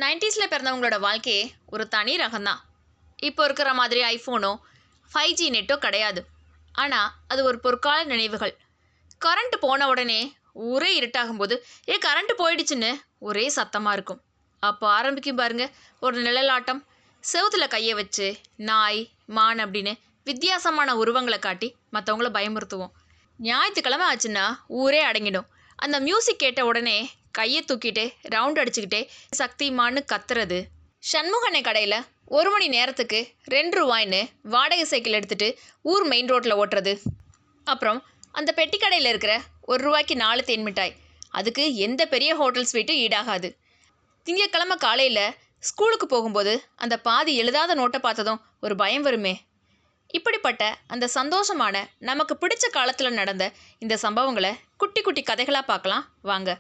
90ஸ்ல பிறந்தவங்களோட வாழ்க்கையே ஒரு தனி ரகம்தான். இப்போ இருக்கிற மாதிரி ஐஃபோனோ 5G நெட்டோ கிடையாது. ஆனால் அது ஒரு பொற்கால நினைவுகள். கரண்ட் போன உடனே ஊரே இருட்டாகும்போது கரண்ட் போயிடுச்சுன்னு ஒரே சத்தமாக இருக்கும். அப்போ ஆரம்பிக்கும் பாருங்க ஒரு நிழலாட்டம். செவுத்துல கையை வச்சு நாய் மான் அப்படின்னு வித்தியாசமான உருவங்களை காட்டி மற்றவங்கள பயமுறுத்துவோம். ஞாயிற்றுக்கிழமை ஆச்சுன்னா ஊரே அடங்கிடும். அந்த மியூசிக் கேட்ட உடனே கையை தூக்கிட்டு ரவுண்ட் அடிச்சுக்கிட்டே சக்திமான்னு கத்துறது. சண்முகனை கடையில் 1 மணி நேரத்துக்கு 2 ரூபாய்ன்னு வாடகை சைக்கிள் எடுத்துகிட்டு ஊர் மெயின் ரோட்டில் ஓட்டுறது. அப்புறம் அந்த பெட்டி கடையில் இருக்கிற 1 ரூபாய்க்கு 4 தேன் மிட்டாய். அதுக்கு எந்த பெரிய ஹோட்டல் ஸ்வீட்டும் ஈடாகாது. திங்கட்கிழமை காலையில் ஸ்கூலுக்கு போகும்போது அந்த பாதி எழுதாத நோட்டை பார்த்ததும் ஒரு பயம் வருமே. இப்படிப்பட்ட அந்த சந்தோஷமான நமக்கு பிடிச்ச காலத்தில் நடந்த இந்த சம்பவங்களை குட்டி குட்டி கதைகளாக பார்க்கலாம் வாங்க.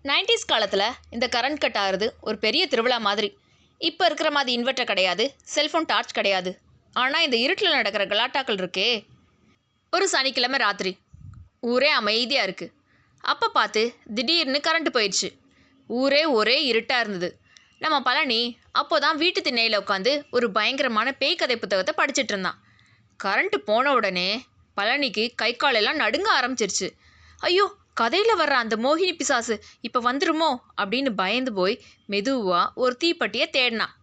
90s காலத்தில் இந்த கரண்ட் கட் ஆகிறது ஒரு பெரிய திருவிழா மாதிரி. இப்போ இருக்கிற மாதிரி இன்வெர்டர் கிடையாது, செல்ஃபோன் டார்ச் கிடையாது. ஆனால் இந்த இருட்டில் நடக்கிற கலாட்டாக்கள் இருக்கே. ஒரு சனிக்கிழமை ராத்திரி ஊரே அமைதியாக இருக்குது. அப்போ பார்த்து திடீர்னு கரண்ட் போயிடுச்சு. ஊரே ஒரே இருட்டாக இருந்தது. நம்ம பழனி அப்போ தான் வீட்டு திண்ணையில் உட்காந்து ஒரு பயங்கரமான பேய் கதை புத்தகத்தை படிச்சுட்டு இருந்தான். கரண்ட்டு போன உடனே பழனிக்கு கை காலெல்லாம் நடுங்க ஆரம்பிச்சிருச்சு. ஐயோ, கதையில் வர்ற அந்த மோகினி பிசாசு இப்போ வந்துருமோ அப்படின்னு பயந்து போய் மெதுவாக ஒரு தீப்பெட்டியை தேடினான்.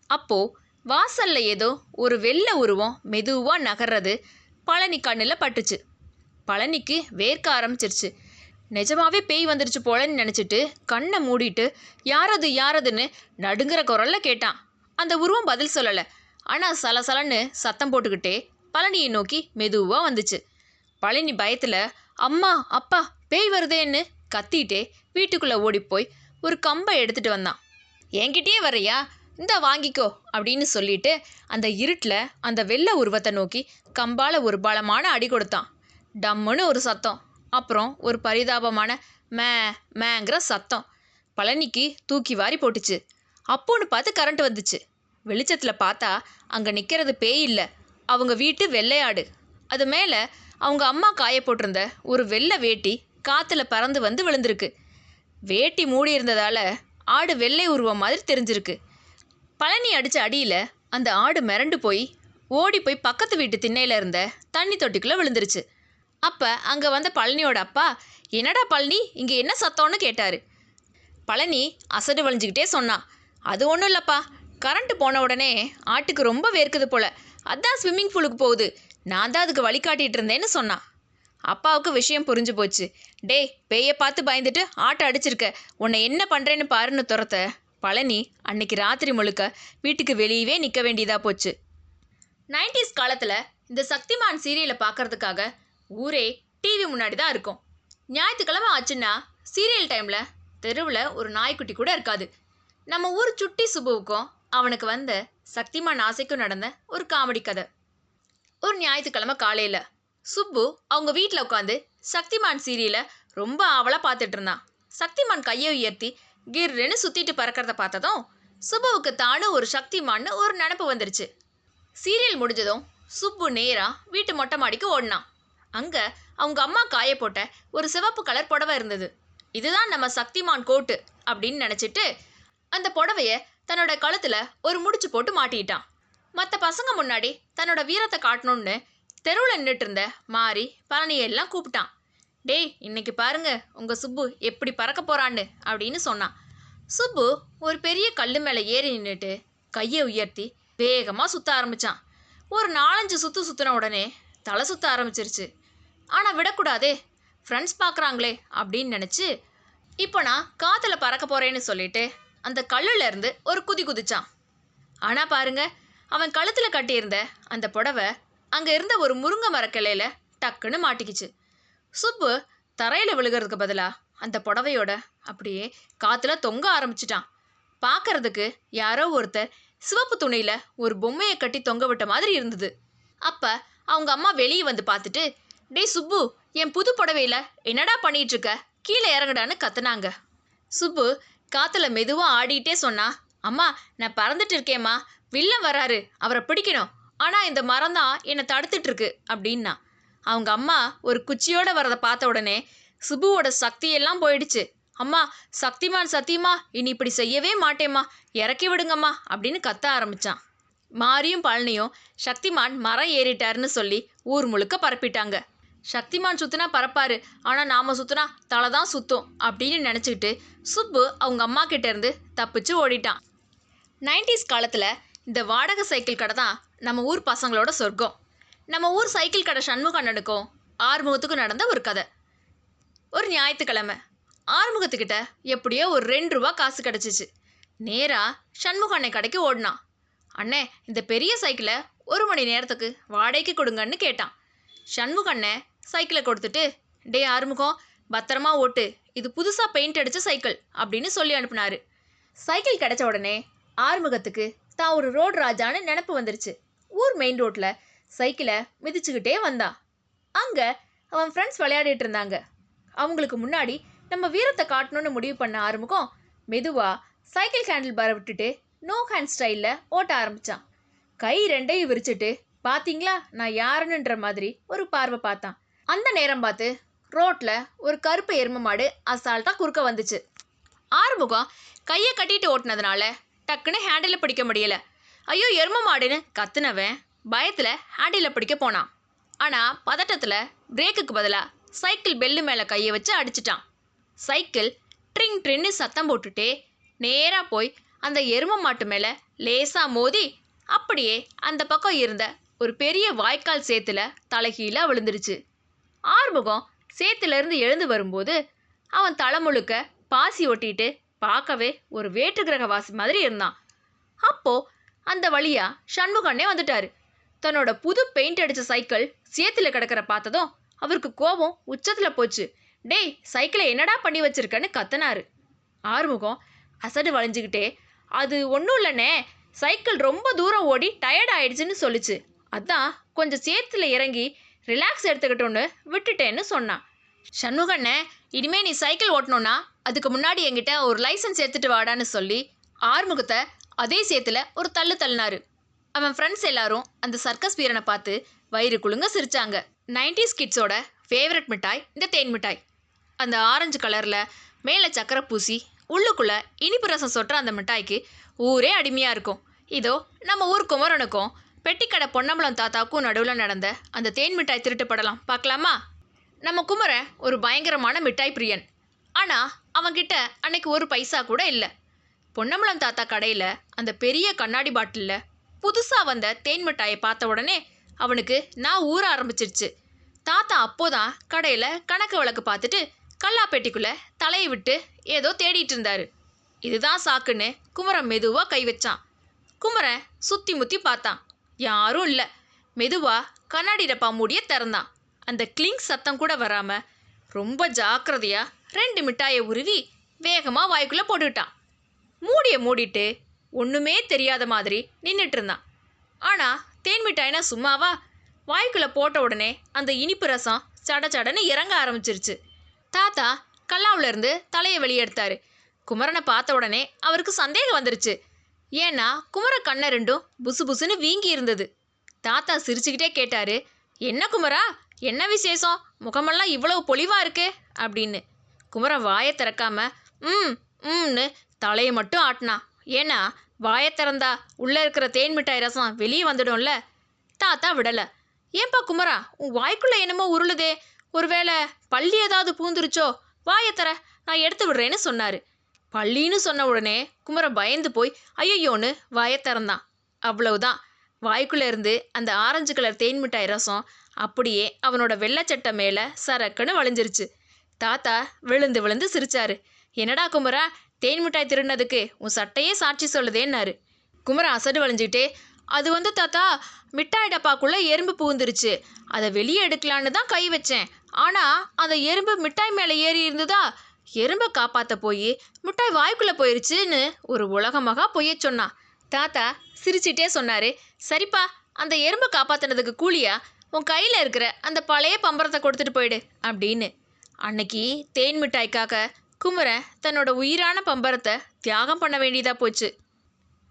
அப்போது வாசலில் ஏதோ ஒரு வெள்ளை உருவம் மெதுவாக நகர்றது பழனி கண்ணில் பட்டுச்சு. பழனிக்கு வேர்க்க ஆரம்பிச்சிருச்சு. நிஜமாவே பேய் வந்துருச்சு போலன்னு நினச்சிட்டு கண்ணை மூடிட்டு யாரது யாரதுன்னு நடுங்கிற குரல்ல கேட்டான். அந்த உருவம் பதில் சொல்லலை. ஆனால் சலசலன்னு சத்தம் போட்டுக்கிட்டே பழனியை நோக்கி மெதுவாக வந்துச்சு. பழனி பயத்தில் அம்மா அப்பா பேய் வருதேன்னு கத்திட்டே வீட்டுக்குள்ளே ஓடிப்போய் ஒரு கம்பை எடுத்துகிட்டு வந்தான். என்கிட்டயே வர்றியா, இந்த வாங்கிக்கோ அப்படின்னு சொல்லிட்டு அந்த இருட்டில் அந்த வெள்ளை உருவத்தை நோக்கி கம்பால் ஒரு பலமான அடி கொடுத்தான். டம்முன்னு ஒரு சத்தம், அப்புறம் ஒரு பரிதாபமான மே மேங்கிற சத்தம். பழனிக்கு தூக்கி வாரி போட்டுச்சு. அப்போன்னு பார்த்து கரண்ட் வந்துச்சு. வெளிச்சத்தில் பார்த்தா அங்கே நிற்கிறது பேய் இல்லை, அவங்க வீட்டு வெள்ளையாடு. அது மேலே அவங்க அம்மா காய போட்டிருந்த ஒரு வெள்ளை வேட்டி காற்றுல பறந்து வந்து விழுந்திருக்கு. வேட்டி மூடி இருந்ததால் ஆடு வெள்ளை உருவம் மாதிரி தெரிஞ்சிருக்கு. பழனி அடித்த அடியில் அந்த ஆடு மிரண்டு போய் ஓடி போய் பக்கத்து வீட்டு திண்ணையில் இருந்த தண்ணி தொட்டிக்குள்ளே விழுந்துருச்சு. அப்போ அங்கே வந்த பழனியோட அப்பா, என்னடா பழனி இங்கே என்ன சத்தம்னு கேட்டார். பழனி அசடு வழிஞ்சிக்கிட்டே சொன்னான், அது ஒன்றும் இல்லைப்பா, கரண்ட்டு போன உடனே ஆட்டுக்கு ரொம்ப வேர்க்குது போல், அதான் ஸ்விம்மிங் பூலுக்கு போகுது, நான் தான் அதுக்கு வழிகாட்டிகிட்டு இருந்தேன்னு சொன்னான். அப்பாவுக்கு விஷயம் புரிஞ்சு போச்சு. டேய், பேயை பார்த்து பயந்துட்டு ஆட்டை அடிச்சிருக்க, உன்னை என்ன பண்ணுறேன்னு பாருன்னு துரத்த பழனி அன்னைக்கு ராத்திரி முழுக்க வீட்டுக்கு வெளியவே நிற்க வேண்டியதாக போச்சு. 90s காலத்தில் இந்த சக்திமான் சீரியலை பார்க்கறதுக்காக ஊரே டிவி முன்னாடி தான் இருக்கும். ஞாயிற்றுக்கிழமை ஆச்சுன்னா சீரியல் டைமில் தெருவில் ஒரு நாய்க்குட்டி கூட இருக்காது. நம்ம ஊர் சுட்டி சுபுவுக்கும் அவனுக்கு வந்த சக்திமான் ஆசைக்கும் நடந்த ஒரு காமெடி கதை. ஒரு ஞாயிற்றுக்கிழமை காலையில் சுப்பு அவங்க வீட்டில் உட்காந்து சக்திமான் சீரியலை ரொம்ப ஆவலாக பார்த்துட்டு இருந்தான். சக்திமான் கையை உயர்த்தி கிர்ன்னு சுற்றிட்டு பறக்கிறத பார்த்ததும் சுப்புவுக்கு தானும் ஒரு சக்திமான்னு ஒரு நினப்பு வந்துருச்சு. சீரியல் முடிஞ்சதும் சுப்பு நேராக வீட்டு மொட்டை மாடிக்கு ஓடினான். அங்கே அவங்க அம்மா காய போட்ட ஒரு சிவப்பு கலர் புடவை இருந்தது. இதுதான் நம்ம சக்திமான் கோட்டு அப்படின்னு நினச்சிட்டு அந்த புடவைய தன்னோட கழுத்தில் ஒரு முடிச்சு போட்டு மாட்டிட்டான். மற்ற பசங்க முன்னாடி தன்னோட வீரத்தை காட்டணும்னு தெருவில் நின்றுட்டு இருந்த மாறி பழனியெல்லாம் கூப்பிட்டான். டேய், இன்னைக்கு பாருங்க உங்கள் சுப்பு எப்படி பறக்க போகிறான்னு அப்படின்னு சொன்னான். சுப்பு ஒரு பெரிய கல் மேலே ஏறி நின்றுட்டு கையை உயர்த்தி வேகமாக சுற்ற ஆரம்பித்தான். ஒரு 4-5 சுற்றின உடனே தலை சுற்ற ஆரம்பிச்சிருச்சு. ஆனால் விடக்கூடாதே, ஃப்ரெண்ட்ஸ் பார்க்குறாங்களே அப்படின்னு நினச்சி இப்போ நான் காற்றுல பறக்க போகிறேன்னு சொல்லிட்டு அந்த கல்லுலேருந்து ஒரு குதி குதிச்சான். ஆனால் பாருங்க, அவன் கழுத்தில் கட்டியிருந்த அந்த புடவை அங்கே இருந்த ஒரு முருங்கை மரக்கிளையில் டக்குன்னு மாட்டிக்கிச்சு. சுப்பு தரையில் விழுகிறதுக்கு பதிலாக அந்த புடவையோட அப்படியே காற்றுல தொங்க ஆரம்பிச்சிட்டான். பார்க்கறதுக்கு யாரோ ஒருத்தர் சிவப்பு துணியில் ஒரு பொம்மையை கட்டி தொங்க விட்ட மாதிரி இருந்தது. அப்போ அவங்க அம்மா வெளியே வந்து பார்த்துட்டு, டேய் சுப்பு, என் புது புடவையில் என்னடா பண்ணிகிட்ருக்க, கீழே இறங்குடான்னு கத்துனாங்க. சுப்பு காற்றுல மெதுவாக ஆடிட்டே சொன்னா, அம்மா நான் பறந்துட்டு இருக்கேம்மா, வில்லன் வராரு, அவரை பிடிக்கணும், ஆனால் இந்த மரம் தான் என்னை தடுத்துட்ருக்கு அப்படின்னா. அவங்க அம்மா ஒரு குச்சியோடு வரதை பார்த்த உடனே சுபுவோட சக்தியெல்லாம் போயிடுச்சு. அம்மா சக்திமான் சத்தியமா இனி இப்படி செய்யவே மாட்டேம்மா, இறக்கி விடுங்கம்மா அப்படின்னு கத்த ஆரம்பிச்சான். மாரியும் பழனியும் சக்திமான் மரம் ஏறிட்டாருன்னு சொல்லி ஊர் முழுக்க பரப்பிட்டாங்க. சக்திமான் சுத்தினா பறப்பாரு, ஆனால் நாம சுத்தினா தலை தான் சுத்தும் அப்படின்னு நினச்சிக்கிட்டு சுப்பு அவங்க அம்மா கிட்ட இருந்து தப்பிச்சு ஓடிட்டான். 90s காலத்தில் இந்த வாடகை சைக்கிள் கடை தான் நம்ம ஊர் பசங்களோட சொர்க்கம். நம்ம ஊர் சைக்கிள் கடை சண்முகண்ணனுக்கும் ஆறுமுகத்துக்கும் நடந்த ஒரு கதை. ஒரு ஞாயிற்றுக்கிழமை ஆறுமுகத்துக்கிட்ட எப்படியோ ஒரு 2 ரூபா காசு கிடச்சிச்சு. நேராக சண்முகண்ணன் கடைக்கு ஓடினான். அண்ணே, இந்த பெரிய சைக்கிளை 1 மணி நேரத்துக்கு வாடகைக்கு கொடுங்கன்னு கேட்டான். சண்முகண்ணன் சைக்கிளை கொடுத்துட்டு, டே ஆறுமுகம், பத்திரமா ஓட்டு, இது புதுசாக பெயிண்ட் அடித்த சைக்கிள் அப்படின்னு சொல்லி அனுப்புனாரு. சைக்கிள் கிடச்ச உடனே ஆறுமுகத்துக்கு தான் ஒரு ரோடு ராஜான்னு நினப்பு வந்துருச்சு. ஊர் மெயின் ரோட்டில் சைக்கிளை மிதிச்சுக்கிட்டே வந்தான். அங்கே அவன் ஃப்ரெண்ட்ஸ் விளையாடிட்டு இருந்தாங்க. அவங்களுக்கு முன்னாடி நம்ம வீரத்தை காட்டணும்னு முடிவு பண்ண ஆறுமுகம் மெதுவாக சைக்கிள் ஹேண்டில் பாரை விட்டுட்டு நோ ஹேண்ட் ஸ்டைலில் ஓட்ட ஆரம்பித்தான். கை 2ஐயும் விரிச்சிட்டு, பார்த்தீங்களா நான் யாருன்னுன்ற மாதிரி ஒரு பார்வை பார்த்தான். அந்த நேரம் பார்த்து ரோட்டில் ஒரு கருப்பு எருமை மாடு அசால்ட்டாக குறுக்க வந்துச்சு. ஆறுமுகம் கையை கட்டிட்டு ஓட்டினதுனால டக்குன்னு ஹேண்டில் பிடிக்க முடியலை. ஐயோ எருமை மாடுன்னு கத்துனவன் பயத்தில் ஹேண்டில் பிடிக்க போனான். ஆனால் பதட்டத்தில் பிரேக்குக்கு பதிலாக சைக்கிள் பெல்லு மேலே கையை வச்சு அடிச்சிட்டான். சைக்கிள் ட்ரிங் ட்ரின்னு சத்தம் போட்டுட்டே நேராக போய் அந்த எருமை மாட்டு மேலே லேசாக மோதி அப்படியே அந்த பக்கம் இருந்த ஒரு பெரிய வாய்க்கால் சேத்துல தலைகீழாக விழுந்துருச்சு. ஆறுமுகம் சேத்துலேருந்து எழுந்து வரும்போது அவன் தலை முழுக்க பாசி ஒட்டிட்டு பார்க்கவே ஒரு வேற்று கிரகவாசி மாதிரி இருந்தான். அப்போது அந்த வழியாக சண்முகண்ணே வந்துட்டாரு. தன்னோட புது பெயிண்ட் அடித்த சைக்கிள் சேத்துல கிடக்கிற பார்த்ததும் அவருக்கு கோபம் உச்சத்தில் போச்சு. டேய், சைக்கிளை என்னடா பண்ணி வச்சிருக்கன்னு கத்தினாரு. ஆறுமுகம் அசடு வளைஞ்சிக்கிட்டே, அது ஒன்றும் இல்லைண்ணே, சைக்கிள் ரொம்ப தூரம் ஓடி டயர்ட் ஆயிடுச்சுன்னு சொல்லிச்சு, அதான் கொஞ்சம் சேத்துல இறங்கி ரிலாக்ஸ் எடுத்துக்கிட்டோன்னு விட்டுட்டேன்னு சொன்னான். சண்முகண்ணே, இனிமே நீ சைக்கிள் ஓட்டணும்னா அதுக்கு முன்னாடி என்கிட்ட ஒரு லைசன்ஸ் எடுத்துட்டு வாடான்னு சொல்லி ஆறுமுகத்தை அதே சேத்துல ஒரு தள்ளு தள்ளினாரு. அவன் ஃப்ரெண்ட்ஸ் எல்லாரும் அந்த சர்க்கஸ் வீரனை பார்த்து வயிறு குலுங்க சிரிச்சாங்க. 90s கிட்ஸோட ஃபேவரட் மிட்டாய் இந்த தேன் மிட்டாய். அந்த ஆரஞ்சு கலரில் மேலே சக்கரை பூசி உள்ளுக்குள்ளே இனிப்பு ரசம் சொட்டுற அந்த மிட்டாய்க்கு ஊரே அடிமையாக இருக்கும். இதோ நம்ம ஊர் குமரனுக்கும் பெட்டிக்கடை பொன்னம்பலம் தாத்தாவுக்கும் நடுவில் நடந்த அந்த தேன் மிட்டாய் திருட்டு படலாம் பார்க்கலாமா? நம்ம குமரன் ஒரு பயங்கரமான மிட்டாய் பிரியன். ஆனால் அவன்கிட்ட அன்னைக்கு ஒரு பைசா கூட இல்லை. பொன்னம்பலம் தாத்தா கடையில் அந்த பெரிய கண்ணாடி பாட்டிலில் புதுசாக வந்த தேன் மிட்டாயை பார்த்த உடனே அவனுக்கு நான் ஊற ஆரம்பிச்சிருச்சு. தாத்தா அப்போதான் கடையில் கணக்கு வழக்கு பார்த்துட்டு கல்லாப்பேட்டிக்குள்ளே தலையை விட்டு ஏதோ தேடிட்டு இருந்தாரு. இதுதான் சாக்குன்னு குமரன் மெதுவாக கை வச்சான். குமரன் சுற்றி முற்றி பார்த்தான், யாரும் இல்லை. மெதுவாக கண்ணாடி டப்பா மூடிய திறந்தான். அந்த கிளிங் சத்தம் கூட வராமல் ரொம்ப ஜாக்கிரதையாக 2 மிட்டாயை உருவி வேகமாக வாய்க்குள்ளே போட்டுக்கிட்டான். மூடியை மூடிட்டு ஒன்றுமே தெரியாத மாதிரி நின்றுட்டு இருந்தான். ஆனால் தேன் மிட்டாய்னா சும்மாவா? வாய்க்குள்ளே போட்ட உடனே அந்த இனிப்பு ரசம் சட சடன்னு இறங்க ஆரம்பிச்சிருச்சு. தாத்தா கல்லாவிலேருந்து தலையை வெளியெடுத்தாரு. குமரனை பார்த்த உடனே அவருக்கு சந்தேகம் வந்துருச்சு. ஏன்னா குமர கண்ணை 2ம் புசு புசுன்னு வீங்கி இருந்தது. தாத்தா சிரிச்சுக்கிட்டே கேட்டாரு, என்ன குமரா, என்ன விசேஷம், முகமெல்லாம் இவ்வளவு பொலிவாக இருக்கே அப்படின்னு. குமரன் வாயை திறக்காம ம்னு தலையை மட்டும் ஆட்டினான். ஏன்னா வாயை திறந்தா உள்ளே இருக்கிற தேன் மிட்டாய் ரசம் வெளியே வந்துடும்ல. தாத்தா விடலை. ஏன்பா குமரா, உன் வாய்க்குள்ளே என்னமோ உருளுதே, ஒருவேளை பள்ளி ஏதாவது பூந்துருச்சோ, வாயை தர, நான் எடுத்து விடுறேன்னு சொன்னார். பள்ளின்னு சொன்ன உடனே குமரன் பயந்து போய் ஐயோன்னு வாயை திறந்தான். அவ்வளவுதான், வாய்க்குள்ளே இருந்து அந்த ஆரஞ்சு கலர் தேன் மிட்டாய் ரசம் அப்படியே அவனோட வெள்ளைச்சட்டை மேலே சரக்குன்னு வளைஞ்சிருச்சு. தாத்தா விழுந்து விழுந்து சிரிச்சாரு. என்னடா குமரா, தேன் மிட்டாய் திருடினதுக்கு உன் சட்டையே சாட்சி சொல்லுதேன்னாரு. குமரன் அசடு வளைஞ்சிக்கிட்டே, அது தாத்தா, மிட்டாய் டப்பாக்குள்ளே எறும்பு புகுந்துருச்சு, அதை வெளியே எடுக்கலான்னு தான் கை வச்சேன். ஆனால் அந்த எறும்பு மிட்டாய் மேலே ஏறி இருந்ததா, எறும்பை காப்பாற்ற போய் மிட்டாய் வாய்க்குள்ளே போயிருச்சுன்னு ஒரு உலகமாக பொய்ய சொன்னான். தாத்தா சிரிச்சிட்டே சொன்னார், சரிப்பா, அந்த எறும்பை காப்பாற்றினதுக்கு கூலியா உன் கையில் இருக்கிற அந்த பழைய பம்பரத்தை கொடுத்துட்டு போயிடு அப்படின்னு. அன்னைக்கு தேன் மிட்டாய்க்காக குமரன் தன்னோட உயிரான பம்பரத்தை தியாகம் பண்ண வேண்டியதாக போச்சு.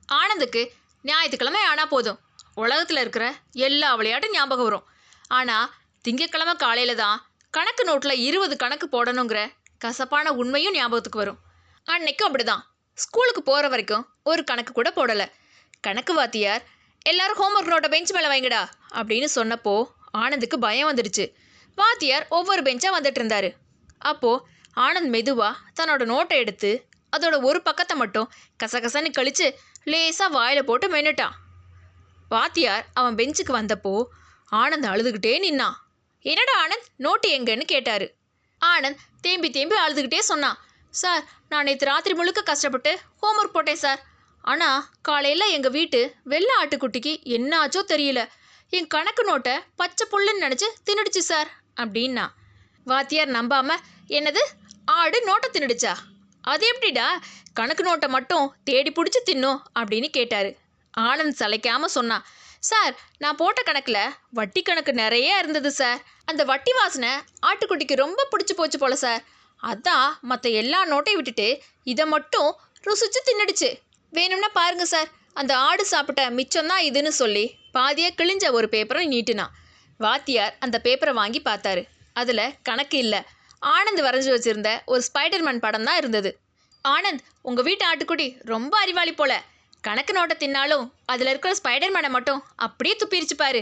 ஆனந்துக்கு ஞாயிற்றுக்கிழமை ஆனால் போதும் உலகத்தில் இருக்கிற எல்லா விளையாட்டும் ஞாபகம் வரும். ஆனால் திங்கக்கிழமை காலையில் தான் கணக்கு நோட்டில் 20 கணக்கு போடணுங்கிற கசப்பான உண்மையும் ஞாபகத்துக்கு வரும். அன்னைக்கும் அப்படிதான். ஸ்கூலுக்கு போகிற வரைக்கும் ஒரு கணக்கு கூட போடலை. கணக்கு வாத்தியார் எல்லாரும் ஹோம்ஒர்க் நோட்டை பெஞ்ச் மேலே வைங்கடா அப்படின்னு சொன்னப்போ ஆனந்துக்கு பயம் வந்துடுச்சு. வாத்தியார் ஒவ்வொரு பெஞ்சாக வந்துட்டு இருந்தாரு. அப்போது ஆனந்த் மெதுவாக தன்னோட நோட்டை எடுத்து அதோட ஒரு பக்கத்தை மட்டும் கசகசன்னு கழித்து லேசாக வாயில் போட்டு மென்னுட்டான். வாத்தியார் அவன் பெஞ்சுக்கு வந்தப்போ ஆனந்த் அழுதுகிட்டே நின்னான். என்னடா ஆனந்த், நோட்டு எங்கன்னு கேட்டார். ஆனந்த் தேம்பி தேம்பி அழுதுகிட்டே சொன்னான். சார், நான் நேற்று ராத்திரி முழுக்க கஷ்டப்பட்டு ஹோம்ஒர்க் போட்டேன் சார். ஆனால் காலையில் எங்கள் வீட்டு வெள்ளை ஆட்டுக்குட்டிக்கு என்ன ஆச்சோ தெரியல, என் கணக்கு நோட்டை பச்சை புல்லுன்னு நினச்சி தின்னுடுச்சு சார் அப்படின்னா. வாத்தியார் நம்பாமல், என்னது, ஆடு நோட்டை தின்னுடுச்சா? அது எப்படிடா கணக்கு நோட்டை மட்டும் தேடி பிடிச்சி தின்னும் அப்படின்னு கேட்டார். ஆனந்த் சளைக்காமல் சொன்னான். சார், நான் போட்ட கணக்கில் வட்டி கணக்கு நிறைய இருந்தது சார். அந்த வட்டி வாசனை ஆட்டுக்குட்டிக்கு ரொம்ப பிடிச்சி போச்சு போல சார். அதான் மற்ற எல்லா நோட்டையும் விட்டுட்டு இதை மட்டும் ருசிச்சு தின்னுடுச்சு. வேணும்னா பாருங்க சார், அந்த ஆடு சாப்பிட்ட மிச்சம்தான் இதுன்னு சொல்லி பாதியாக கிழிஞ்ச ஒரு பேப்பரை நீட்டினான். வாத்தியார் அந்த பேப்பரை வாங்கி பார்த்தாரு. அதில் கணக்கு இல்லை, ஆனந்த் வரைஞ்சி வச்சுருந்த ஒரு ஸ்பைடர்மேன் படம் தான் இருந்தது. ஆனந்த், உங்கள் வீட்டு ஆட்டுக்குட்டி ரொம்ப அறிவாளி போல. கணக்கு நோட்டை தின்னாலும் அதில் இருக்கிற ஸ்பைடர்மேனை மட்டும் அப்படியே துப்பிரிச்சு பாரு.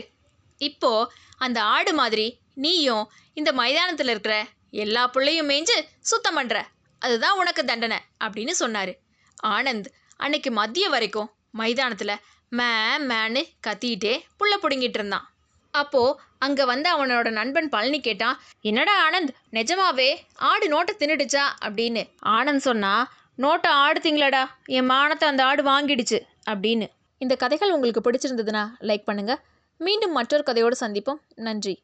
இப்போது அந்த ஆடு மாதிரி நீயும் இந்த மைதானத்தில் இருக்கிற எல்லா புள்ளையும் மேய்ஞ்சு சுத்தம் பண்ணுற, அதுதான் உனக்கு தண்டனை அப்படின்னு சொன்னார். ஆனந்த் அன்னைக்கு மதியம் வரைக்கும் மைதானத்தில் மேன்னு கத்திக்கிட்டே புள்ள பிடுங்கிட்டு இருந்தான். அப்போது அங்கே வந்து அவனோட நண்பன் பழனி கேட்டான். என்னடா ஆனந்த், நிஜமாவே ஆடு நோட்டை தின்னுடுச்சா அப்படின்னு. ஆனந்த் சொன்னா, நோட்டை ஆடு திங்களடா, என் மானத்தை அந்த ஆடு வாங்கிடுச்சு அப்படின்னு. இந்த கதைகள் உங்களுக்கு பிடிச்சிருந்ததுன்னா லைக் பண்ணுங்கள். மீண்டும் மற்றொரு கதையோடு சந்திப்போம். நன்றி.